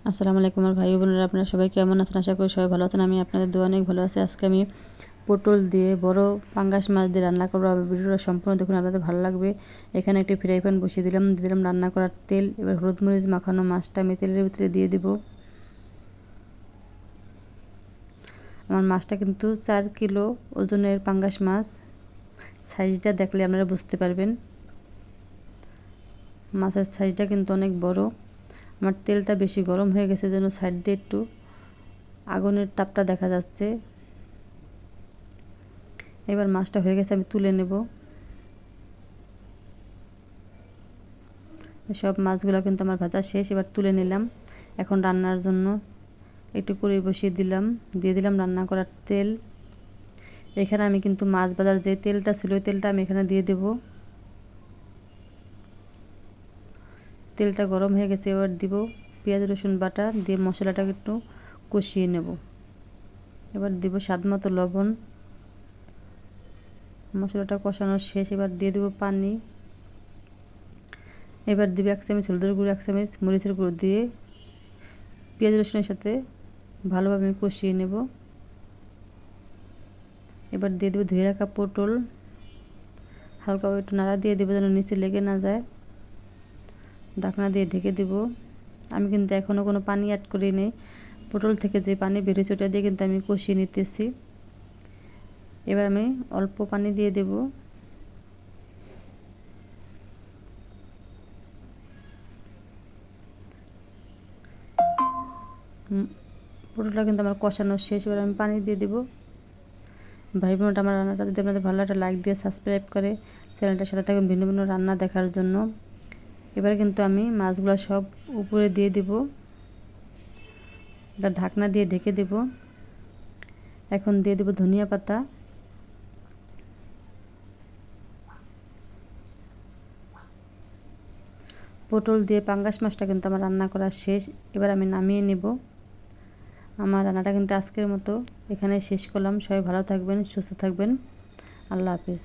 আসসালামু আলাইকুম আমার ভাই বোনেরা, আপনারা সবাই কেমন আছেন? আশা করি সবাই ভালো আছেন। আমি আপনাদের দোয়া অনেক ভালো আছি। আজকে আমি পটল দিয়ে বড় পাঙ্গাস মাছ দিয়ে রান্না করবো। আর ভিডিওটা সম্পূর্ণ দেখুন, আপনাদের ভালো লাগবে। এখানে একটি ফ্রাই প্যান বসিয়ে দিলাম রান্না করার তেল। এবার হলুদ মরিচ মাখানো মাছটা আমি তেলের ভিতরে দিয়ে দিব। আমার মাছটা কিন্তু 4 কিলো ওজনের পাঙ্গাস মাছ। সাইজটা দেখলে আপনারা বুঝতে পারবেন, মাছের সাইজটা কিন্তু অনেক বড়। আমার তেলটা বেশি গরম হয়ে গেছে, যেন সাইড দিয়ে একটু আগুনের তাপটা দেখা যাচ্ছে। এবার মাছটা হয়ে গেছে, আমি তুলে নেব। সব মাছগুলো কিন্তু আমার ভাজা শেষ, এবার তুলে নিলাম। এখন রান্নার জন্য একটু কড়াই বসিয়ে দিয়ে দিলাম রান্না করার তেল। এখানে আমি কিন্তু মাছ ভাজার যে তেলটা ছিল ওই তেলটা আমি এখানে দিয়ে দেব। তেলটা গরম হয়ে গেছে, এবার দিব পেঁয়াজ রসুন বাটা, দিয়ে মশলাটাকে একটু কষিয়ে নেব। এবার দিব স্বাদ মতো লবণ। মশলাটা কষানো শেষ, এবার দিয়ে দেব পানি। এবার দিব 1 চামচ হলুদের গুঁড়ো, 1 চামচ মরিচের গুঁড়ো দিয়ে পেঁয়াজ রসুনের সাথে ভালোভাবে আমি কষিয়ে নেব। এবার দিয়ে দেবো ধুয়ে রাখা পটল। হালকাভাবে একটু নাড়া দিয়ে দেবো যেন নিচে লেগে না যায়। ঢাকনা দিয়ে ঢেকে দেব। আমি কিন্তু এখনও কোনো পানি অ্যাড করিনি। পটল থেকে যে পানি বেরিয়েছে ওটা দিয়ে কিন্তু আমি কষিয়ে নিতেছি। এবার আমি অল্প পানি দিয়ে দেব। পটলটা কিন্তু আমার কষানো শেষ, এবার আমি পানি দিয়ে দেব। ভাই বোনটা আমার রান্নাটা যদি আপনাদের ভালো লাগে লাইক দিয়ে সাবস্ক্রাইব করে চ্যানেলটার সাথে থাকুন ভিন্ন ভিন্ন রান্না দেখার জন্য। এবার কিন্তু আমি মাছগুলো সব উপরে দিয়ে দেব। এটা ঢাকনা দিয়ে ঢেকে দেব। এখন দিয়ে দেব ধনিয়া পাতা। পটল দিয়ে পাঙ্গাস মাছটা কিন্তু আমার রান্না করা শেষ। এবার আমি নামিয়ে নেব। আমার রান্নাটা কিন্তু আজকের মতো এখানে শেষ করলাম। সবাই ভালো থাকবেন, সুস্থ থাকবেন। আল্লাহ হাফেজ।